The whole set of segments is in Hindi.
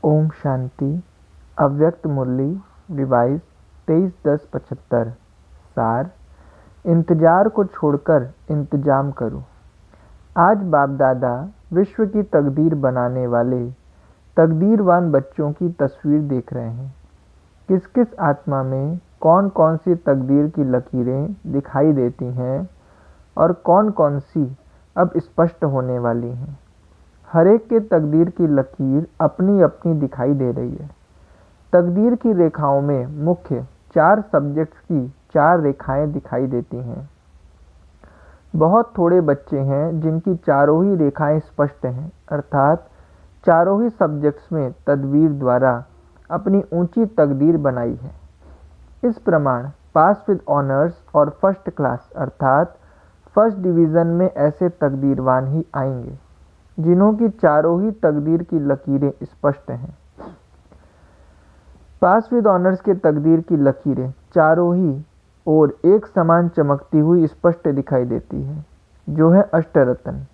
ओम शांति। अव्यक्त मुरली रिवाइज 23/10/75। सार, इंतजार को छोड़कर इंतजाम करो। आज बाप दादा विश्व की तकदीर बनाने वाले तकदीरवान बच्चों की तस्वीर देख रहे हैं। किस किस आत्मा में कौन कौन सी तकदीर की लकीरें दिखाई देती हैं और कौन कौन सी अब स्पष्ट होने वाली हैं। हर एक के तकदीर की लकीर अपनी अपनी दिखाई दे रही है। तकदीर की रेखाओं में मुख्य 4 सब्जेक्ट्स की 4 रेखाएं दिखाई देती हैं। बहुत थोड़े बच्चे हैं जिनकी चारों ही रेखाएं स्पष्ट हैं, अर्थात चारों ही सब्जेक्ट्स में तदबीर द्वारा अपनी ऊंची तकदीर बनाई है। इस प्रमाण पास विद ऑनर्स और फर्स्ट क्लास अर्थात फर्स्ट डिवीज़न में ऐसे तकदीरवान ही आएंगे जिन्हों की चारों ही तकदीर की लकीरें स्पष्ट हैं। पास विद ऑनर्स के तकदीर की लकीरें चारों ही और एक समान चमकती हुई स्पष्ट दिखाई देती है, जो है अष्टरत्न।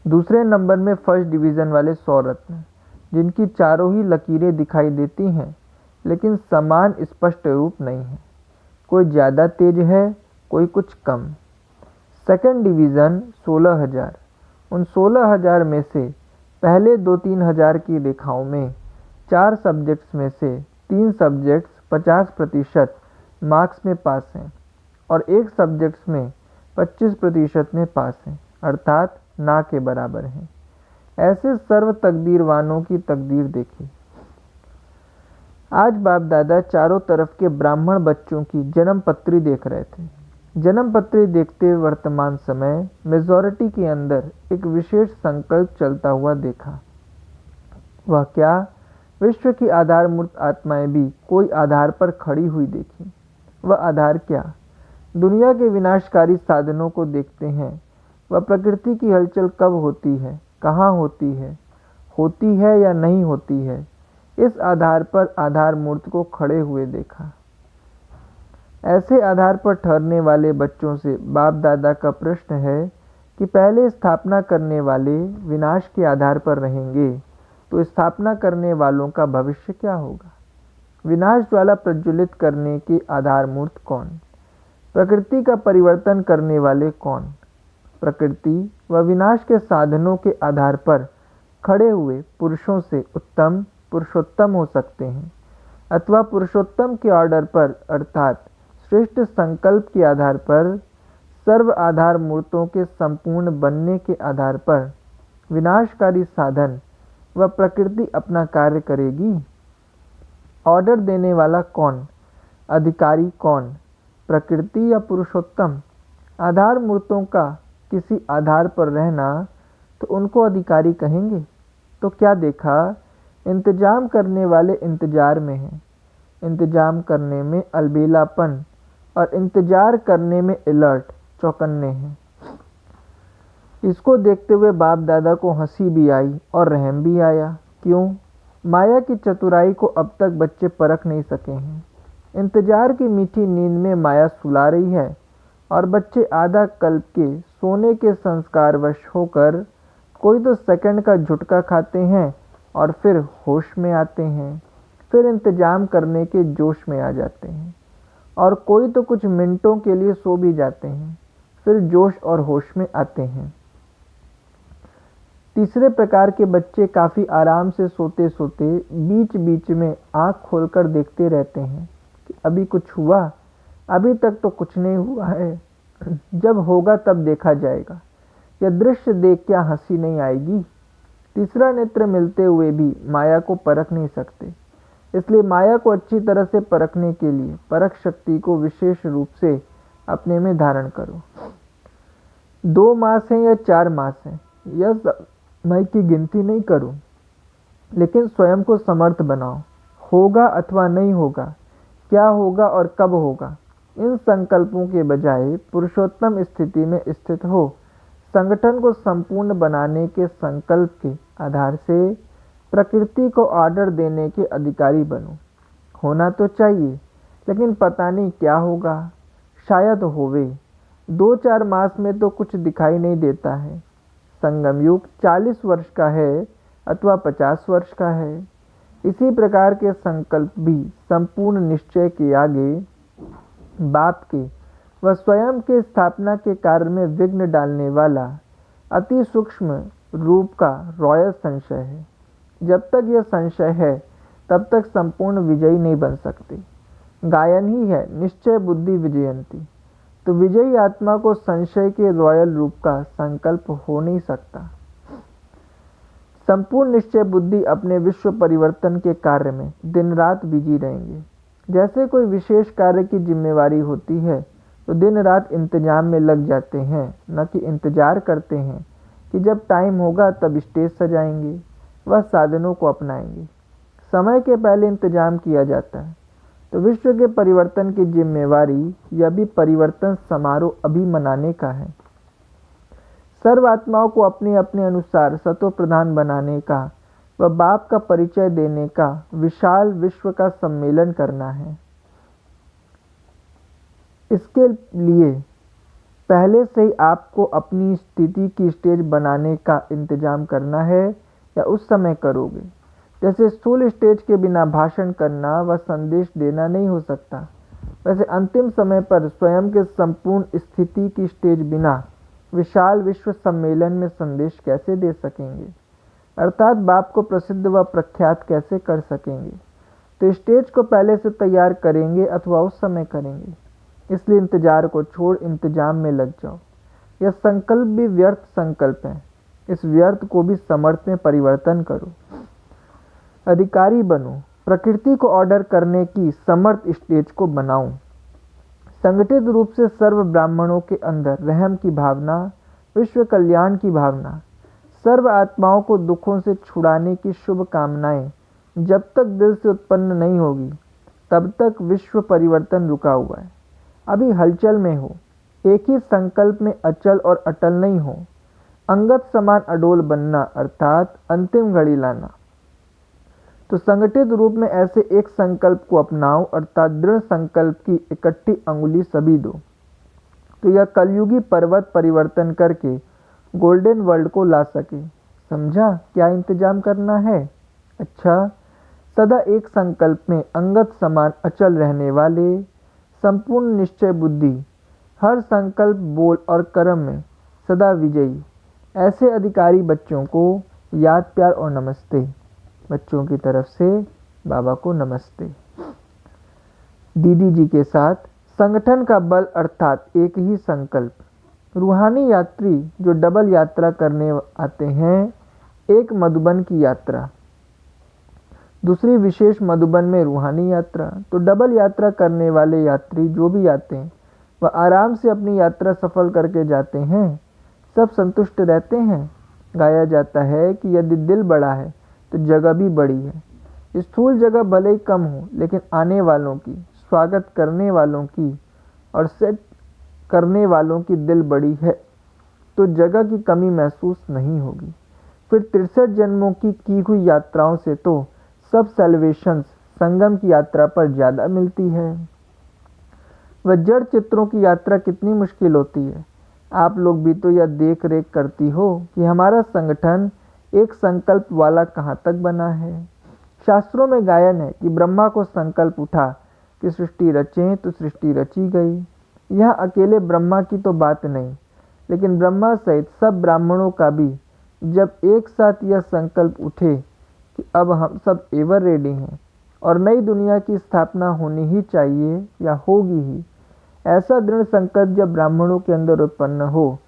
दूसरे नंबर में फर्स्ट डिवीज़न वाले 100 रत्न, जिनकी चारों ही लकीरें दिखाई देती हैं लेकिन समान स्पष्ट रूप नहीं है। कोई ज़्यादा तेज है, कोई कुछ कम। Second division 16,000। उन 16,000 में से पहले 2-3 हज़ार की रेखाओं में 4 सब्जेक्ट्स में से 3 सब्जेक्ट्स 50% मार्क्स में पास हैं और एक सब्जेक्ट्स में 25% में पास हैं, अर्थात ना के बराबर हैं। ऐसे सर्व तकदीरवानों की तकदीर देखी। आज बाप दादा चारों तरफ के ब्राह्मण बच्चों की जन्म पत्री देख रहे थे। जन्म पत्री देखते वर्तमान समय मेजॉरिटी के अंदर एक विशेष संकल्प चलता हुआ देखा। वह क्या? विश्व की आधारमूर्त आत्माएं भी कोई आधार पर खड़ी हुई देखी। वह आधार क्या? दुनिया के विनाशकारी साधनों को देखते हैं। वह प्रकृति की हलचल कब होती है, कहाँ होती है या नहीं होती है, इस आधार पर आधार मूर्त को खड़े हुए देखा। ऐसे आधार पर ठहरने वाले बच्चों से बाप दादा का प्रश्न है कि पहले स्थापना करने वाले विनाश के आधार पर रहेंगे तो स्थापना करने वालों का भविष्य क्या होगा? विनाश ज्वाला प्रज्वलित करने के आधार मूर्त कौन? प्रकृति का परिवर्तन करने वाले कौन? प्रकृति व विनाश के साधनों के आधार पर खड़े हुए पुरुषों से उत्तम पुरुषोत्तम हो सकते हैं अथवा पुरुषोत्तम के ऑर्डर पर अर्थात श्रेष्ठ संकल्प के आधार पर सर्व आधार मूर्तों के संपूर्ण बनने के आधार पर विनाशकारी साधन व प्रकृति अपना कार्य करेगी। ऑर्डर देने वाला कौन? अधिकारी कौन? प्रकृति या पुरुषोत्तम? आधार मूर्तों का किसी आधार पर रहना तो उनको अधिकारी कहेंगे। तो क्या देखा? इंतजाम करने वाले इंतजार में हैं, इंतजाम करने में अलबेलापन और इंतजार करने में अलर्ट चौकन्ने हैं। इसको देखते हुए बाप दादा को हंसी भी आई और रहम भी आया। क्यों? माया की चतुराई को अब तक बच्चे परख नहीं सके हैं। इंतजार की मीठी नींद में माया सुला रही है और बच्चे आधा कल्प के सोने के संस्कारवश होकर कोई तो सेकंड का झुटका खाते हैं और फिर होश में आते हैं, फिर इंतजाम करने के जोश में आ जाते हैं और कोई तो कुछ मिनटों के लिए सो भी जाते हैं, फिर जोश और होश में आते हैं। तीसरे प्रकार के बच्चे काफ़ी आराम से सोते सोते बीच बीच में आँख खोलकर देखते रहते हैं कि अभी कुछ हुआ? अभी तक तो कुछ नहीं हुआ है, जब होगा तब देखा जाएगा। यह दृश्य देख क्या हंसी नहीं आएगी? तीसरा नेत्र मिलते हुए भी माया को परख नहीं सकते, इसलिए माया को अच्छी तरह से परखने के लिए परख शक्ति को विशेष रूप से अपने में धारण करो। 2 मास हैं या 4 मास हैं, यह समय की गिनती नहीं करो, लेकिन स्वयं को समर्थ बनाओ। होगा अथवा नहीं होगा, क्या होगा और कब होगा, इन संकल्पों के बजाय पुरुषोत्तम स्थिति में स्थित हो। संगठन को संपूर्ण बनाने के संकल्प के आधार से प्रकृति को ऑर्डर देने के अधिकारी बनो। होना तो चाहिए, लेकिन पता नहीं क्या होगा। शायद होवे। 2-4 मास में तो कुछ दिखाई नहीं देता है। संगम युग 40 वर्ष का है अथवा 50 वर्ष का है। इसी प्रकार के संकल्प भी संपूर्ण निश्चय के आगे बाप के व स्वयं के स्थापना के कार्य में विघ्न डालने वाला अति सूक्ष्म रूप का रॉयल संशय है। जब तक यह संशय है तब तक संपूर्ण विजयी नहीं बन सकते। गायन ही है निश्चय बुद्धि विजयंती। तो विजयी आत्मा को संशय के रॉयल रूप का संकल्प हो नहीं सकता। संपूर्ण निश्चय बुद्धि अपने विश्व परिवर्तन के कार्य में दिन रात बिजी रहेंगे। जैसे कोई विशेष कार्य की जिम्मेवारी होती है तो दिन रात इंतजाम में लग जाते हैं, न कि इंतजार करते हैं कि जब टाइम होगा तब स्टेज सजाएंगे व साधनों को अपनाएंगे। समय के पहले इंतजाम किया जाता है। तो विश्व के परिवर्तन की जिम्मेवारी यह भी परिवर्तन समारोह अभी मनाने का है। सर्व आत्माओं को अपने अपने अनुसार सतो प्रधान बनाने का व बाप का परिचय देने का विशाल विश्व का सम्मेलन करना है। इसके लिए पहले से ही आपको अपनी स्थिति की स्टेज बनाने का इंतजाम करना है या उस समय करोगे। जैसे स्थूल स्टेज के बिना भाषण करना व संदेश देना नहीं हो सकता, वैसे अंतिम समय पर स्वयं के संपूर्ण स्थिति की स्टेज बिना विशाल विश्व सम्मेलन में संदेश कैसे दे सकेंगे, अर्थात बाप को प्रसिद्ध व प्रख्यात कैसे कर सकेंगे। तो स्टेज को पहले से तैयार करेंगे अथवा उस समय करेंगे। इसलिए इंतजार को छोड़ इंतजाम में लग जाओ। यह संकल्प भी व्यर्थ संकल्प है। इस व्यर्थ को भी समर्थ में परिवर्तन करो। अधिकारी बनो। प्रकृति को ऑर्डर करने की समर्थ स्टेज को बनाओ। संगठित रूप से सर्व ब्राह्मणों के अंदर रहम की भावना, विश्व कल्याण की भावना, सर्व आत्माओं को दुखों से छुड़ाने की शुभ कामनाएं जब तक दिल से उत्पन्न नहीं होगी तब तक विश्व परिवर्तन रुका हुआ है, अभी हलचल में हो। एक ही संकल्प में अचल और अटल नहीं हो। अंगत समान अडोल बनना अर्थात अंतिम घड़ी लाना। तो संगठित रूप में ऐसे एक संकल्प को अपनाओ अर्थात दृढ़ संकल्प की इकट्ठी अंगुली सभी दो। तो यह कलयुगी पर्वत परिवर्तन करके गोल्डन वर्ल्ड को ला सके। समझा क्या इंतजाम करना है? अच्छा, सदा एक संकल्प में अंगत समान अचल रहने वाले संपूर्ण निश्चय बुद्धि, हर संकल्प बोल और कर्म में सदा विजयी, ऐसे अधिकारी बच्चों को याद प्यार और नमस्ते। बच्चों की तरफ से बाबा को नमस्ते। दीदी जी के साथ संगठन का बल अर्थात एक ही संकल्प। रूहानी यात्री जो डबल यात्रा करने आते हैं, एक मधुबन की यात्रा, दूसरी विशेष मधुबन में रूहानी यात्रा। तो डबल यात्रा करने वाले यात्री जो भी आते हैं वह आराम से अपनी यात्रा सफल करके जाते हैं। सब संतुष्ट रहते हैं। गाया जाता है कि यदि दिल बड़ा है तो जगह भी बड़ी है। स्थूल जगह भले ही कम हो, लेकिन आने वालों की, स्वागत करने वालों की और सेट करने वालों की दिल बड़ी है तो जगह की कमी महसूस नहीं होगी। फिर 63 जन्मों की हुई यात्राओं से तो सब सेलिब्रेशंस संगम की यात्रा पर ज़्यादा मिलती है। वह जड़ चित्रों की यात्रा कितनी मुश्किल होती है। आप लोग भी तो यह देख रेख करती हो कि हमारा संगठन एक संकल्प वाला कहाँ तक बना है। शास्त्रों में गायन है कि ब्रह्मा को संकल्प उठा कि सृष्टि रचें तो सृष्टि रची गई। यह अकेले ब्रह्मा की तो बात नहीं, लेकिन ब्रह्मा सहित सब ब्राह्मणों का भी जब एक साथ यह संकल्प उठे कि अब हम सब एवर रेडी हैं और नई दुनिया की स्थापना होनी ही चाहिए या होगी ही, ऐसा दृढ़ संकल्प जब ब्राह्मणों के अंदर उत्पन्न हो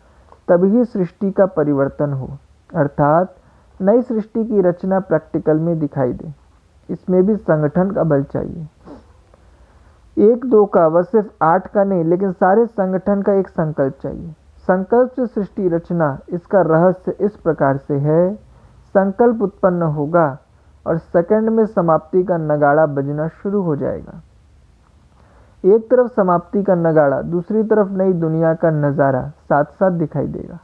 तभी सृष्टि का परिवर्तन हो, अर्थात नई सृष्टि की रचना प्रैक्टिकल में दिखाई दे। इसमें भी संगठन का बल चाहिए। 1-2 का व सिर्फ 8 का नहीं, लेकिन सारे संगठन का एक संकल्प चाहिए। संकल्प से सृष्टि रचना, इसका रहस्य इस प्रकार से है। संकल्प उत्पन्न होगा और सेकंड में समाप्ति का नगाड़ा बजना शुरू हो जाएगा। एक तरफ समाप्ति का नगाड़ा, दूसरी तरफ नई दुनिया का नज़ारा साथ साथ दिखाई देगा।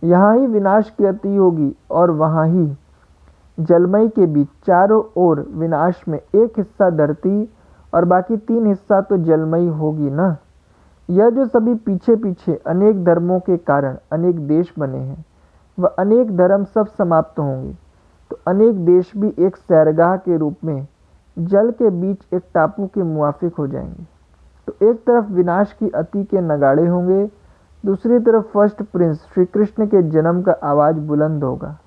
यहाँ ही विनाश की अति होगी और वहाँ ही जलमई के बीच चारों ओर विनाश में एक हिस्सा धरती और बाकी 3 हिस्सा तो जलमई होगी ना। यह जो सभी पीछे पीछे अनेक धर्मों के कारण अनेक देश बने हैं, वह अनेक धर्म सब समाप्त होंगे। तो अनेक देश भी एक सैरगाह के रूप में जल के बीच एक टापू के मुआफिक हो जाएंगे। तो एक तरफ विनाश की अति के नगाड़े होंगे, दूसरी तरफ फर्स्ट प्रिंस श्री कृष्ण के जन्म का आवाज बुलंद होगा।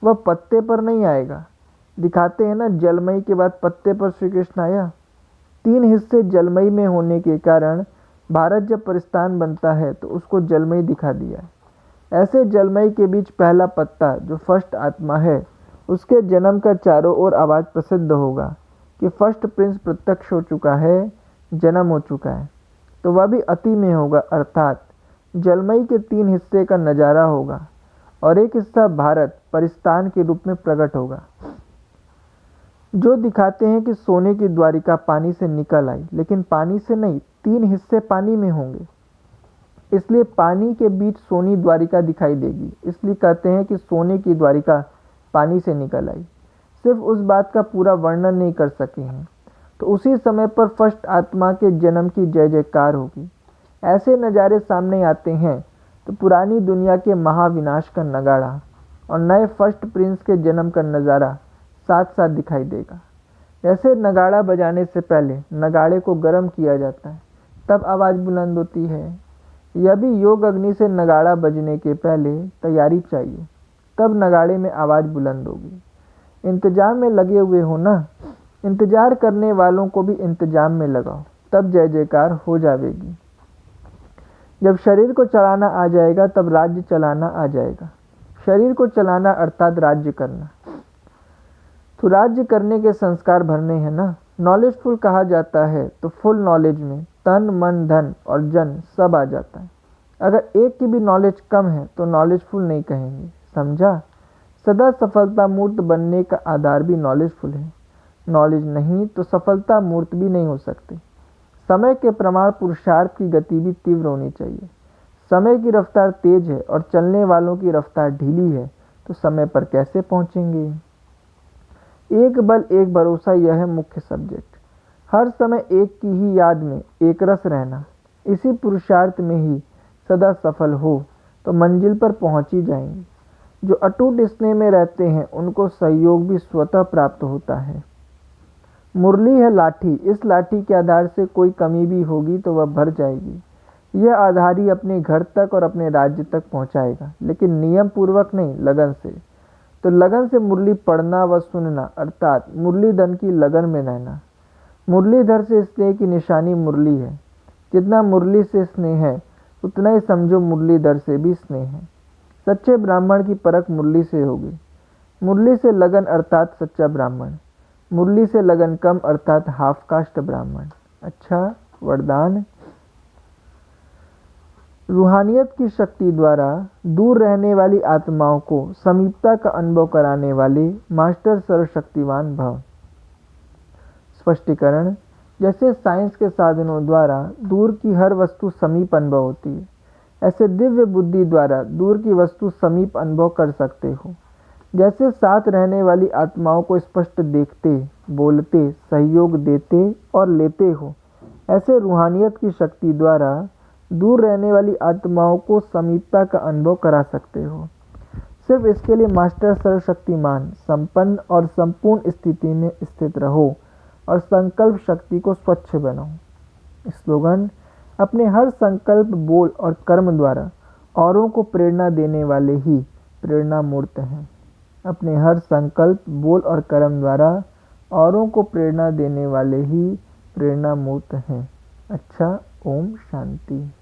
वह पत्ते पर नहीं आएगा। दिखाते हैं ना, जलमई के बाद पत्ते पर श्री कृष्ण आया। 3 हिस्से जलमई में होने के कारण भारत जब परिस्तान बनता है तो उसको जलमई दिखा दिया है। ऐसे जलमई के बीच पहला पत्ता जो फर्स्ट आत्मा है, उसके जन्म का चारों ओर आवाज प्रसिद्ध होगा कि फर्स्ट प्रिंस प्रत्यक्ष हो चुका है, जन्म हो चुका है। तो वह भी अति में होगा, अर्थात जलमई के 3 हिस्से का नज़ारा होगा और एक हिस्सा भारत परिस्तान के रूप में प्रकट होगा, जो दिखाते हैं कि सोने की द्वारिका पानी से निकल आई, लेकिन पानी से नहीं, 3 हिस्से पानी में होंगे, इसलिए पानी के बीच सोनी द्वारिका दिखाई देगी। इसलिए कहते हैं कि सोने की द्वारिका पानी से निकल आई। सिर्फ उस बात का पूरा वर्णन नहीं कर सके हैं। तो उसी समय पर फर्स्ट आत्मा के जन्म की जय जयकार होगी। ऐसे नज़ारे सामने आते हैं तो पुरानी दुनिया के महाविनाश का नगाड़ा और नए फर्स्ट प्रिंस के जन्म का नज़ारा साथ साथ दिखाई देगा। जैसे नगाड़ा बजाने से पहले नगाड़े को गर्म किया जाता है, तब आवाज़ बुलंद होती है। यह भी योग अग्नि से नगाड़ा बजने के पहले तैयारी चाहिए, तब नगाड़े में आवाज़ बुलंद होगी। इंतजाम में लगे हुए हो ना, इंतजार करने वालों को भी इंतजाम में लगाओ, तब जय जयकार हो जाएगी। जब शरीर को चलाना आ जाएगा तब राज्य चलाना आ जाएगा। शरीर को चलाना अर्थात राज्य करना। तो राज्य करने के संस्कार भरने हैं ना। नॉलेजफुल कहा जाता है तो फुल नॉलेज में तन मन धन और जन सब आ जाता है। अगर एक की भी नॉलेज कम है तो नॉलेजफुल नहीं कहेंगे, समझा। सदा सफलता मूर्त बनने का आधार भी नॉलेजफुल है। नॉलेज नहीं तो सफलता मूर्त भी नहीं हो सकते। समय के प्रमाण पुरुषार्थ की गति भी तीव्र होनी चाहिए। समय की रफ्तार तेज है और चलने वालों की रफ्तार ढीली है, तो समय पर कैसे पहुंचेंगे। एक बल एक भरोसा, यह है मुख्य सब्जेक्ट। हर समय एक की ही याद में एक रस रहना, इसी पुरुषार्थ में ही सदा सफल हो तो मंजिल पर पहुंच ही जाएंगे। जो अटूट स्नेह में रहते हैं उनको सहयोग भी स्वतः प्राप्त होता है। मुरली है लाठी, इस लाठी के आधार से कोई कमी भी होगी तो वह भर जाएगी। यह आधार ही अपने घर तक और अपने राज्य तक पहुंचाएगा, लेकिन नियम पूर्वक नहीं, लगन से। तो लगन से मुरली पढ़ना व सुनना, अर्थात मुरलीधर की लगन में रहना। मुरलीधर से स्नेह की निशानी मुरली है। जितना मुरली से स्नेह है उतना ही समझो मुरलीधर से भी स्नेह है। सच्चे ब्राह्मण की परख मुरली से होगी। मुरली से लगन अर्थात सच्चा ब्राह्मण, मुरली से लगन कम अर्थात हाफ कास्ट ब्राह्मण। अच्छा, वरदान। रूहानियत की शक्ति द्वारा दूर रहने वाली आत्माओं को समीपता का अनुभव कराने वाले मास्टर सर्वशक्तिवान भव। स्पष्टीकरण। जैसे साइंस के साधनों द्वारा दूर की हर वस्तु समीप अनुभव होती है, ऐसे दिव्य बुद्धि द्वारा दूर की वस्तु समीप अनुभव कर सकते हो। जैसे साथ रहने वाली आत्माओं को स्पष्ट देखते, बोलते, सहयोग देते और लेते हो, ऐसे रूहानियत की शक्ति द्वारा दूर रहने वाली आत्माओं को समीपता का अनुभव करा सकते हो। सिर्फ इसके लिए मास्टर सर्वशक्तिमान संपन्न और संपूर्ण स्थिति में स्थित रहो और संकल्प शक्ति को स्वच्छ बनाओ। स्लोगन। अपने हर संकल्प, बोल और कर्म द्वारा औरों को प्रेरणा देने वाले ही प्रेरणा मूर्त हैं। अपने हर संकल्प, बोल और कर्म द्वारा औरों को प्रेरणा देने वाले ही प्रेरणा मूर्त हैं। अच्छा, ओम शांति।